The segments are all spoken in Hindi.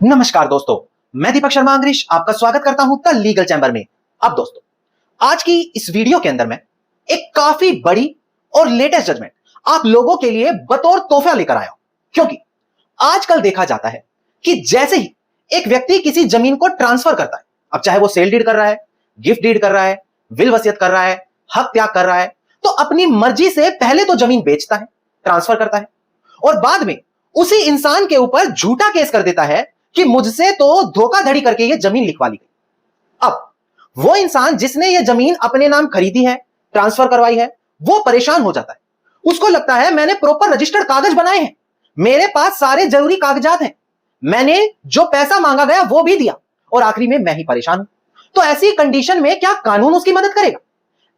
नमस्कार दोस्तों, मैं दीपक शर्मा अंग्रेश आपका स्वागत करता हूं द लीगल चैम्बर में। अब दोस्तों, आज की इस वीडियो के अंदर मैं एक काफी बड़ी और लेटेस्ट जजमेंट आप लोगों के लिए बतौर तोहफा लेकर आया हूं, क्योंकि आजकल देखा जाता है कि जैसे ही एक व्यक्ति किसी जमीन को ट्रांसफर करता है, अब चाहे वो सेल डीड कर रहा है, गिफ्ट डीड कर रहा है, विल वसीयत कर रहा है, हक त्याग कर रहा है, तो अपनी मर्जी से पहले तो जमीन बेचता है, ट्रांसफर करता है और बाद में उसी इंसान के ऊपर झूठा केस कर देता है कि मुझसे तो धोखाधड़ी करके ये जमीन लिखवा ली गई। अब वो इंसान जिसने ये जमीन अपने नाम खरीदी है, ट्रांसफर करवाई है, वो परेशान हो जाता है। उसको लगता है मैंने प्रॉपर रजिस्टर्ड कागज बनाए हैं, मेरे पास सारे जरूरी कागजात हैं, मैंने जो पैसा मांगा गया वो भी दिया और आखिरी में मैं ही परेशान हूं। तो ऐसी कंडीशन में क्या कानून उसकी मदद करेगा?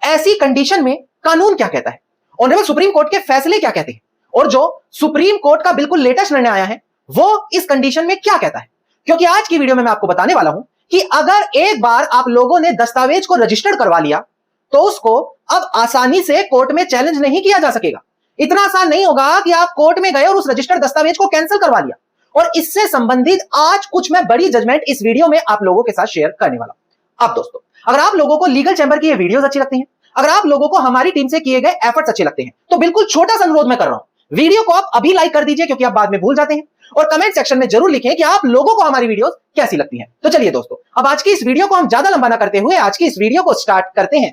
ऐसी कंडीशन में कानून क्या कहता है, ऑनरेबल सुप्रीम कोर्ट के फैसले क्या कहते हैं और जो सुप्रीम कोर्ट का बिल्कुल लेटेस्ट निर्णय आया है वो इस कंडीशन में क्या कहता है? क्योंकि आज की वीडियो में मैं आपको बताने वाला हूं कि अगर एक बार आप लोगों ने दस्तावेज को रजिस्टर्ड करवा लिया तो उसको अब आसानी से कोर्ट में चैलेंज नहीं किया जा सकेगा। इतना आसान नहीं होगा कि आप कोर्ट में गए और उस रजिस्टर्ड दस्तावेज को कैंसिल करवा लिया। और इससे संबंधित आज कुछ मैं बड़ी जजमेंट इस वीडियो में आप लोगों के साथ शेयर करने वाला हूं। अब दोस्तों, अगर आप लोगों को लीगल चैम्बर की ये वीडियोस अच्छी लगती हैं, अगर आप लोगों को हमारी टीम से किए गए एफर्ट्स अच्छे लगते हैं, तो बिल्कुल छोटा सा अनुरोध मैं कर रहा हूं, वीडियो को आप अभी लाइक कर दीजिए क्योंकि आप बाद में भूल जाते हैं, और कमेंट सेक्शन में जरूर लिखें कि आप लोगों को हमारी वीडियोस कैसी लगती हैं। तो चलिए दोस्तों, अब आज की इस वीडियो को हम ज्यादा लंबा ना करते हुए आज की इस वीडियो को स्टार्ट करते हैं।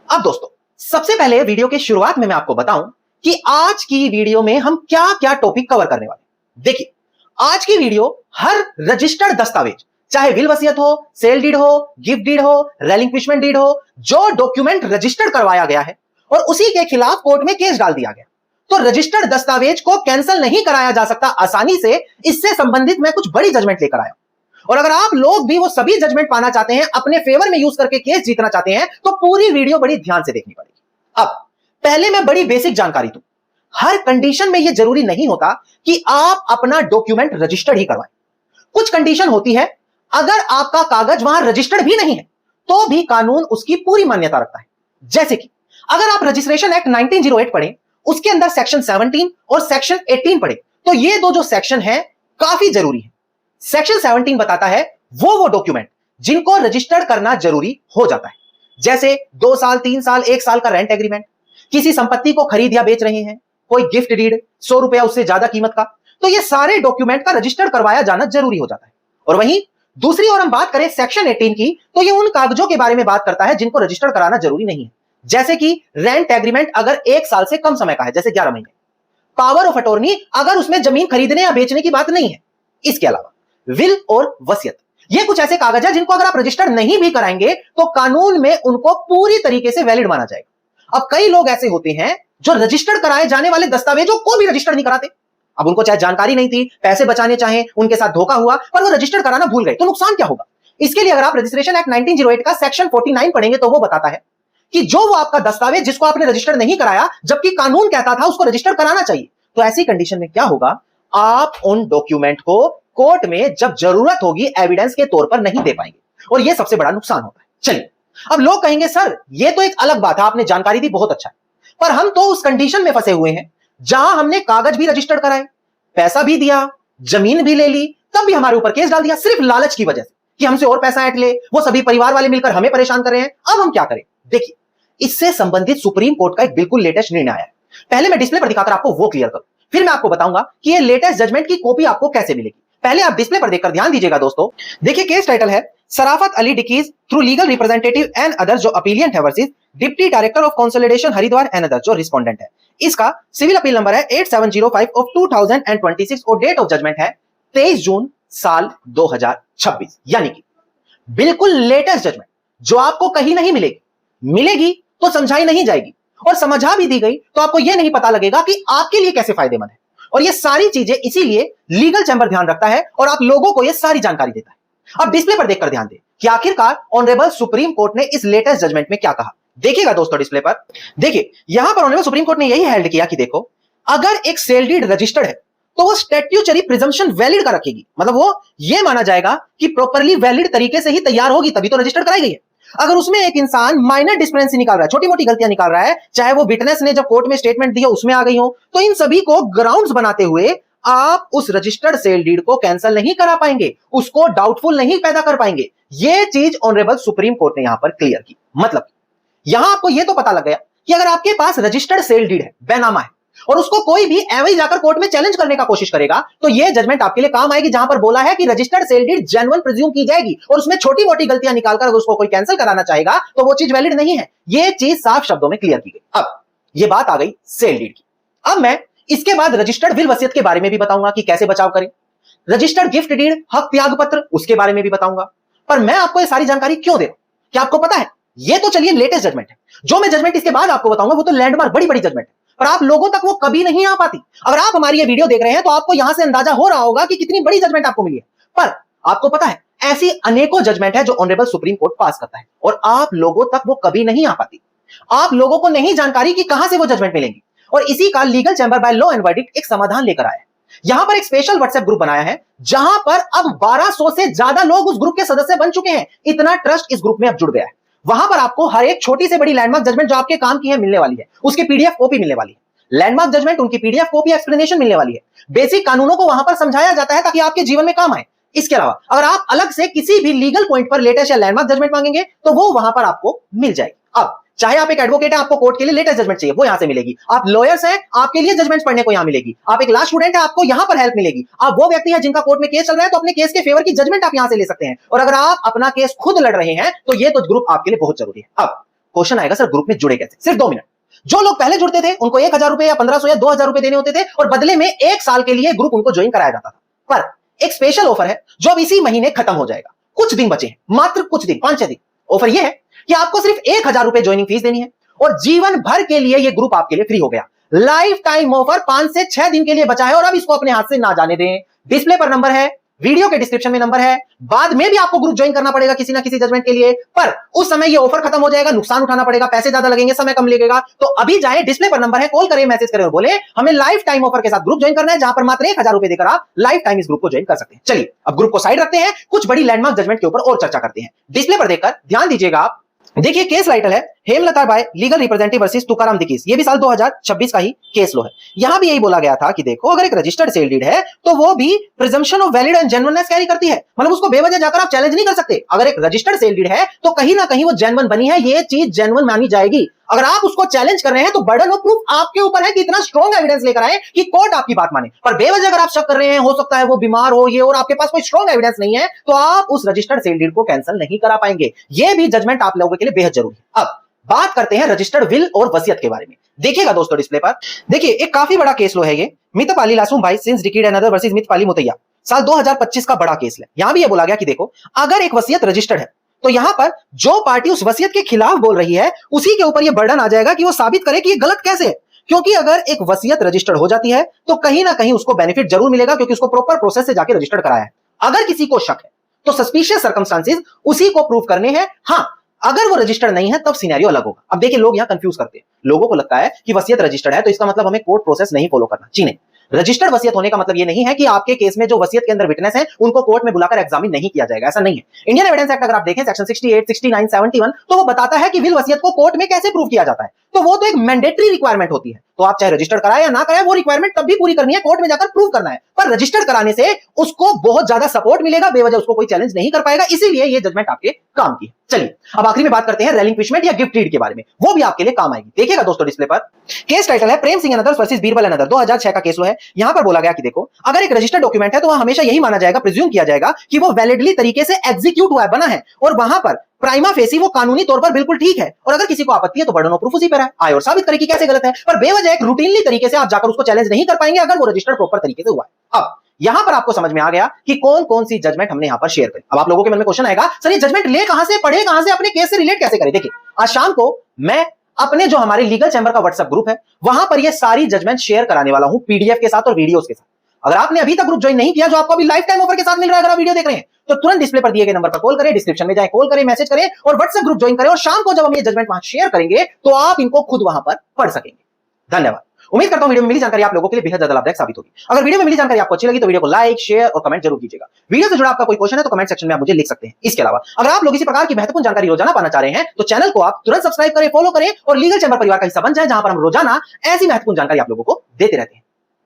अब दोस्तों, सबसे पहले वीडियो के शुरुआत में मैं आपको बताऊं कि आज की वीडियो में हम क्या क्या टॉपिक कवर करने वाले हैं। देखिए, आज की वीडियो हर रजिस्टर्ड दस्तावेज, चाहे विल वसीयत हो, सेल डीड हो, गिफ्ट डीड हो, रेलिंक्विशमेंट डीड हो, जो डॉक्यूमेंट रजिस्टर्ड करवाया गया है और उसी के खिलाफ कोर्ट में केस डाल दिया गया, तो रजिस्टर्ड दस्तावेज को कैंसिल नहीं कराया जा सकता आसानी से। इससे संबंधित मैं कुछ बड़ी जजमेंट लेकर आया। और अगर आप लोग भी वो सभी जजमेंट पाना चाहते हैं, अपने फेवर में यूज करके केस जीतना चाहते हैं, तो पूरी वीडियो बड़ी ध्यान से देखनी पड़ेगी। अब पहले मैं बड़ी बेसिक जानकारी दूं। हर कंडीशन में यह जरूरी नहीं होता कि आप अपना डॉक्यूमेंट रजिस्टर्ड ही करवाएं। कुछ कंडीशन होती है, अगर आपका कागज वहां रजिस्टर्ड भी नहीं है तो भी कानून उसकी पूरी मान्यता रखता है। जैसे कि अगर आप रजिस्ट्रेशन एक्ट 1908 पढ़ें, उसके अंदर सेक्शन 17 और सेक्शन 18 पढ़ें, तो ये दो जो सेक्शन है काफी जरूरी है। सेक्शन 17 बताता है वो डॉक्यूमेंट जिनको रजिस्टर्ड करना जरूरी हो जाता है, जैसे 2 साल, 3 साल, 1 साल का रेंट एग्रीमेंट, किसी संपत्ति को खरीद या बेच रहे हैं, कोई गिफ्ट डीड 100 रुपया उससे ज्यादा कीमत का, तो ये सारे डॉक्यूमेंट का रजिस्टर्ड करवाया जाना जरूरी हो जाता है। और वहीं दूसरी ओर हम बात करें सेक्शन 18 की, तो ये उन कागजों के बारे में बात करता है जिनको रजिस्टर्ड कराना जरूरी नहीं है, जैसे कि रेंट एग्रीमेंट अगर 1 साल से कम समय का है, जैसे 11 महीने, पावर ऑफ अटॉर्नी अगर उसमें जमीन खरीदने या बेचने की बात नहीं है। इसके अलावा विल और वसीयत, ये कुछ ऐसे कागज है जिनको अगर आप रजिस्टर्ड नहीं भी कराएंगे तो कानून में उनको पूरी तरीके से वैलिड माना जाएगा। अब कई लोग ऐसे होते हैं जो रजिस्टर्ड कराए जाने वाले दस्तावेजों को भी रजिस्टर्ड नहीं कराते। अब उनको चाहे जानकारी नहीं थी, पैसे बचाने चाहे, उनके साथ धोखा हुआ, पर वो रजिस्टर्ड कराना भूल गए, तो नुकसान क्या होगा? इसके लिए अगर आप रजिस्ट्रेशन एक्ट 1908 का सेक्शन 49 पढ़ेंगे तो वो बताता है कि जो वो आपका दस्तावेज जिसको आपने रजिस्टर्ड नहीं कराया, जबकि कानून कहता था उसको रजिस्टर कराना चाहिए, तो ऐसी कंडीशन में क्या होगा, आप उन डॉक्यूमेंट को कोर्ट में जब जरूरत होगी एविडेंस के तौर पर नहीं दे पाएंगे, और यह सबसे बड़ा नुकसान होता है। चलिए, अब लोग कहेंगे सर ये तो एक अलग बात है, आपने जानकारी दी, बहुत अच्छा है, पर हम तो उस कंडीशन में फंसे हुए हैं जहां हमने कागज भी रजिस्टर्ड कराए, पैसा भी दिया, जमीन भी ले ली, तब भी हमारे ऊपर केस डाल दिया सिर्फ लालच की वजह से कि हमसे और पैसा ऐंठ ले, वो सभी परिवार वाले मिलकर हमें परेशान कर रहे हैं। अब हम क्या करें? देखिए, इससे संबंधित सुप्रीम कोर्ट का एक बिल्कुल लेटेस्ट निर्णय आया है। पहले मैं डिस्प्ले पर दिखाकर आपको वो क्लियर करूं, फिर मैं आपको बताऊंगा कि ये लेटेस्ट जजमेंट की कॉपी आपको कैसे मिलेगी। पहले आप डिस्प्ले पर देखकर ध्यान दीजिएगा दोस्तों। देखिए, केस टाइटल है सराफत अली डिकीज through legal representative and others, जो अपीलियंट है, versus deputy director of consolidation Haridwar and others, जो रिस्पोंडेंट है। इसका सिविल अपील नंबर है 8705 ऑफ 2026 और डेट ऑफ जजमेंट है 23 जून साल 2026, यानी कि बिल्कुल लेटेस्ट जजमेंट जो आपको कहीं नहीं मिलेगी। मिलेगी तो समझाई नहीं जाएगी, और समझा भी दी गई तो आपको यह नहीं पता लगेगा कि आपके लिए कैसे फायदेमंद है। और ये सारी चीजें इसीलिए लीगल चैम्बर ध्यान रखता है और आप लोगों को यह सारी जानकारी देता है। अब डिस्प्ले पर देखकर ध्यान दें कि आखिरकार ऑनरेबल सुप्रीम कोर्ट ने इस लेटेस्ट जजमेंट में क्या कहा। देखिएगा दोस्तों, डिस्प्ले पर देखिए, यहां पर ऑनरेबल सुप्रीम कोर्ट ने यही हेल्ड किया कि देखो, अगर एक सेल डीड रजिस्टर्ड है तो वो स्टैट्यूटरी प्रिजम्पशन वैलिड का रखेगी, मतलब वो ये माना जाएगा कि प्रॉपर्ली वैलिड तरीके से ही तैयार होगी, तभी तो रजिस्टर्ड कराई गई है। अगर उसमें एक इंसान माइनर डिस्क्रिपेंसी निकाल रहा है, छोटी मोटी गलतियां निकाल रहा है, चाहे वो विटनेस ने जब कोर्ट में स्टेटमेंट दी उसमें आ गई हो, तो इन सभी को ग्राउंड्स बनाते हुए आप उस रजिस्टर्ड सेल डीड को कैंसिल नहीं करा पाएंगे, उसको डाउटफुल नहीं पैदा कर पाएंगे। यह चीज ऑनरेबल सुप्रीम कोर्ट ने यहां पर क्लियर की। मतलब यहां आपको यह तो पता लग गया कि अगर आपके पास रजिस्टर्ड सेल डीड है, बैनामा है, और उसको कोई भी एवं जाकर कोर्ट में चैलेंज करने का कोशिश करेगा, तो यह जजमेंट आपके लिए काम आएगी, जहां पर बोला है कि registered sale deed genuine presume की जाएगी और उसमें छोटी मोटी गलतियां निकालकर अगर उसको कोई कैंसिल कराना चाहेगा तो वो चीज वैलिड नहीं है। यह चीज साफ शब्दों में क्लियर की गई। अब यह बात आ गई सेल डीड की। अब मैं इसके बाद रजिस्टर्ड विल वसीयत के बारे में भी बताऊंगा कि कैसे बचाव करें, रजिस्टर्ड गिफ्ट डीड हक त्याग पत्र उसके बारे में भी बताऊंगा। पर मैं आपको यह सारी जानकारी क्यों दे रहा हूं, क्या आपको पता है? यह तो चलिए लेटेस्ट जजमेंट है, जो मैं जजमेंट इसके बाद आपको बताऊंगा वो तो लैंडमार्क बड़ी बड़ी जजमेंट है, पर आप लोगों तक वो कभी नहीं आ पाती। अगर आप हमारी ये वीडियो देख रहे हैं तो आपको यहां से अंदाजा हो रहा होगा कि कितनी बड़ी जजमेंट आपको मिली है, पर आपको पता है ऐसी अनेकों जजमेंट है जो ऑनरेबल सुप्रीम कोर्ट पास करता है और आप लोगों तक वो कभी नहीं आ पाती। आप लोगों को नहीं जानकारी कि कहां से वो जजमेंट मिलेंगी, और इसी का legal chamber by law and verdict एक समाधान लेकर आया है। यहां पर एक स्पेशल व्हाट्सएप ग्रुप बनाया है जहां पर अब 1200 से ज्यादा लोग उस ग्रुप के सदस्य बन चुके हैं। इतना ट्रस्ट इस ग्रुप में अब जुड़ गया है। वहां पर आपको हर एक छोटी से बड़ी लैंडमार्क जजमेंट जो आपके काम की है मिलने वाली है, उसकी पीडीएफ कॉपी मिलने वाली है। लैंडमार्क जजमेंट उनकी पीडीएफ कॉपी एक्सप्लेनेशन मिलने वाली है। बेसिक कानूनों को वहां पर समझाया जाता है ताकि आपके जीवन में काम आए। इसके अलावा अगर आप अलग से किसी भी लीगल पॉइंट पर लेटेस्ट या लैंडमार्क जजमेंट मांगेंगे तो वो वहां पर आपको मिल जाएगी। अब चाहे आप एक एडवोकेट है, आपको कोर्ट के लिए लेटेस्ट जजमेंट चाहिए, वो यहां से मिलेगी। आप लॉयर्स हैं, आपके लिए जजमेंट पढ़ने को यहां मिलेगी। आप एक लॉ स्टूडेंट है, आपको यहां पर हेल्प मिलेगी। आप वो व्यक्ति हैं जिनका कोर्ट में केस चल रहा है, तो अपने केस के फेवर की जजमेंट आप यहां से ले सकते हैं। और अगर आप अपना केस खुद लड़ रहे हैं तो ये तो ग्रुप आपके लिए बहुत जरूरी है। अब क्वेश्चन आएगा, सर ग्रुप में जुड़े कैसे? सिर्फ 2 मिनट। जो लोग पहले जुड़ते थे उनको 1000 रुपए या 1500 या 2000 रुपए देने होते थे और बदले में 1 साल के लिए ग्रुप उनको ज्वाइन कराया जाता था। पर एक स्पेशल ऑफर है जो अब इसी महीने खत्म हो जाएगा। कुछ दिन बचे हैं, मात्र कुछ दिन, 5-6 दिन। ऑफर यह है कि आपको सिर्फ 1000 रुपए ज्वाइनिंग फीस देनी है और जीवन भर के लिए यह ग्रुप आपके लिए फ्री हो गया। लाइफ टाइम ऑफर 5 से 6 दिन के लिए बचा है और अब इसको अपने हाथ से ना जाने दें। डिस्प्ले पर नंबर है, वीडियो के डिस्क्रिप्शन में नंबर है। बाद में भी आपको ग्रुप ज्वाइन करना पड़ेगा किसी ना किसी जजमेंट के लिए, पर उस समय ये ऑफर खत्म हो जाएगा, नुकसान उठाना पड़ेगा, पैसे ज्यादा लगेंगे, समय कम लगेगा। तो अभी जाए, डिस्प्ले पर नंबर है, कॉल करें, मैसेज करें और बोले हमें लाइफ टाइम ऑफर के साथ ग्रुप ज्वाइन करना है, जहां पर मात्र 1000 रुपए देकर आप लाइफ टाइम इस ग्रुप को ज्वाइन कर सकते हैं। चलिए अब ग्रुप को साइड रखते हैं, कुछ बड़ी लैंडमार्क जजमेंट के ऊपर और चर्चा करते हैं। डिस्प्ले पर देखकर ध्यान दीजिएगा आप। देखिए केस टाइटल है Hemlata bye legal representative versus Tukaram the case. ये भी साल 2026 का ही केस लो है। यहां भी यही बोला गया था कि देखो अगर एक रजिस्टर्ड सेल डीड है तो वो भी presumption of valid and genuineness carry करती है, मतलब उसको बेवजह जाकर आप चैलेंज नहीं कर सकते। अगर एक रजिस्टर्ड सेल डीड है तो कहीं ना कहीं वो जेन्युइन बनी है, ये चीज जेन्युइन मानी जाएगी। अगर आप उसको चैलेंज कर रहे हैं तो बर्डन ऑफ प्रूफ आपके ऊपर है कि इतना स्ट्रॉन्ग एविडेंस लेकर आए कि कोर्ट आपकी बात माने। पर बेवजह अगर आप शक कर रहे हैं, हो सकता है वो बीमार हो ये, और आपके पास कोई स्ट्रॉन्ग एविडेंस नहीं है, तो आप उस रजिस्टर्ड सेल डीड को कैंसिल नहीं करा पाएंगे। ये भी जजमेंट आप लोगों के लिए बेहद जरूरी है। अब बात करते हैं रजिस्टर्ड विल और वसीयत के बारे में। देखिएगा दोस्तों डिस्प्ले पर, देखिए एक काफी बड़ा केस लो है ये, Mitpali Lasum Bhai since deceased and other versus Mitpali Mutaiya, साल 2025 का बड़ा केस है। यहां भी ये बोला गया कि देखो अगर एक वसीयत रजिस्टर्ड है तो यहां पर जो पार्टी उस वसीयत के खिलाफ बोल रही है उसी के ऊपर यह बर्डन आ जाएगा कि वो साबित करे कि ये गलत कैसे है। क्योंकि अगर एक वसीयत रजिस्टर्ड हो जाती है तो कहीं ना कहीं उसको बेनिफिट जरूर मिलेगा, क्योंकि उसको प्रॉपर प्रोसेस से जाके रजिस्टर्ड कराया है। अगर किसी को शक है तो सस्पिशियस सर्कमस्टांसेस उसी को प्रूव करने हैं। हां, अगर वो रजिस्टर्ड नहीं है तब सिनेरियो अलग होगा। अब देखिए लोग यहां कंफ्यूज करते हैं, लोगों को लगता है कि वसीयत रजिस्टर्ड है तो इसका मतलब हमें कोर्ट प्रोसेस नहीं फॉलो करना। जी नहीं, रजिस्टर्ड वसीयत होने का मतलब यह नहीं है कि आपके केस में जो वसीयत के अंदर विटनेस है उनको कोर्ट में बुलाकर एग्जामिन नहीं किया जाएगा, ऐसा नहीं है। इंडियन एविडेंस एक्ट अगर आप देखें सेक्शन 68, 69, 71, तो वो बताता है कि विल वसीयत को कोर्ट में कैसे प्रूव किया जाता है। तो वो तो एक मैंडेटरी रिक्वायरमेंट होती है, तो आप चाहे रजिस्टर्ड कराए या ना कराए वो रिक्वायरमेंट तब भी पूरी करनी है, कोर्ट में जाकर प्रूव करना है। पर रजिस्टर्ड कराने से उसको बहुत ज्यादा सपोर्ट मिलेगा, बेवजह उसको कोई चैलेंज नहीं कर पाएगा, इसीलिए ये जजमेंट आपके काम की है। चलिए अब आखिरी में बात करते हैं रेलिंक्विशमेंट या गिफ्ट डीड के बारे में, वो भी आपके लिए काम आएगी। देखिएगा दोस्तों डिस्प्ले पर, केस टाइटल है Prem Singh and others versus Birbal and other, 2006 का केस है। यहां पर बोला गया कि देखो अगर एक रजिस्टर्ड डॉक्यूमेंट है तो वह हमेशा यही माना जाएगा, प्रिज्यूम किया जाएगा कि वो वैलिडली तरीके से एग्जीक्यूट हुआ है, बना है, और वहां पर प्राइमा फेसी वो कानूनी तौर पर बिल्कुल ठीक है। और अगर किसी को आपत्ति है तो बर्डन ऑफ प्रूफ उसी पर है, आए और साबित करे कि कैसे गलत है। पर बेवजह एक रूटीनली तरीके से आप जाकर उसको चैलेंज नहीं कर पाएंगे अगर वो रजिस्टर्ड प्रॉपर तरीके से हुआ है। अब यहां पर आपको समझ में आ गया कि कौन कौन सी जजमेंट हमने यहां पर शेयर करी। अब आप लोगों के मन में क्वेश्चन आएगा, सर ये जजमेंट ले कहां से, पढ़े कहां से, अपने केस से रिलेट कैसे करें। देखिए आज शाम को मैं अपने जो हमारे लीगल चैंबर का व्हाट्सएप ग्रुप है वहां पर ये सारी जजमेंट शेयर कराने वाला हूं, पीडीएफ के साथ और वीडियोस के साथ। अगर आपने अभी तक ग्रुप ज्वाइन नहीं किया, जो आपको अभी लाइफ टाइम ऑफर के साथ मिल रहा है, अगर आप वीडियो देख रहे हैं तो तुरंत डिस्प्ले पर दिए गए नंबर पर कॉल करें, डिस्क्रिप्शन में जाए, कॉल करें, मैसेज करें और व्हाट्सएप ग्रुप ज्वाइन करें। और शाम को जब हम ये जजमेंट वहां शेयर करेंगे तो आप इनको खुद वहां पर पढ़ सकेंगे। धन्यवाद। उम्मीद करता हूं वीडियो में मिली जानकारी आप लोगों के लिए बेहद ज्यादा लाभदायक साबित होगी। अगर वीडियो में मिली जानकारी आपको अच्छी लगी तो वीडियो को लाइक, शेयर और कमेंट जरूर कीजिएगा। वीडियो से जुड़ा आपका कोई क्वेश्चन है तो कमेंट सेक्शन में आप मुझे लिख सकते हैं। इसके अलावा अगर आप लोग इसी प्रकार की महत्वपूर्ण जानकारी रोजाना पाना चाह रहे हैं तो चैनल को आप तुरंत सब्सक्राइब करें, फॉलो करें और लीगल चैंबर परिवार का हिस्सा बन जाए, जहां पर हम रोजाना ऐसी महत्वपूर्ण जानकारी आप लोगों को देते रहते हैं।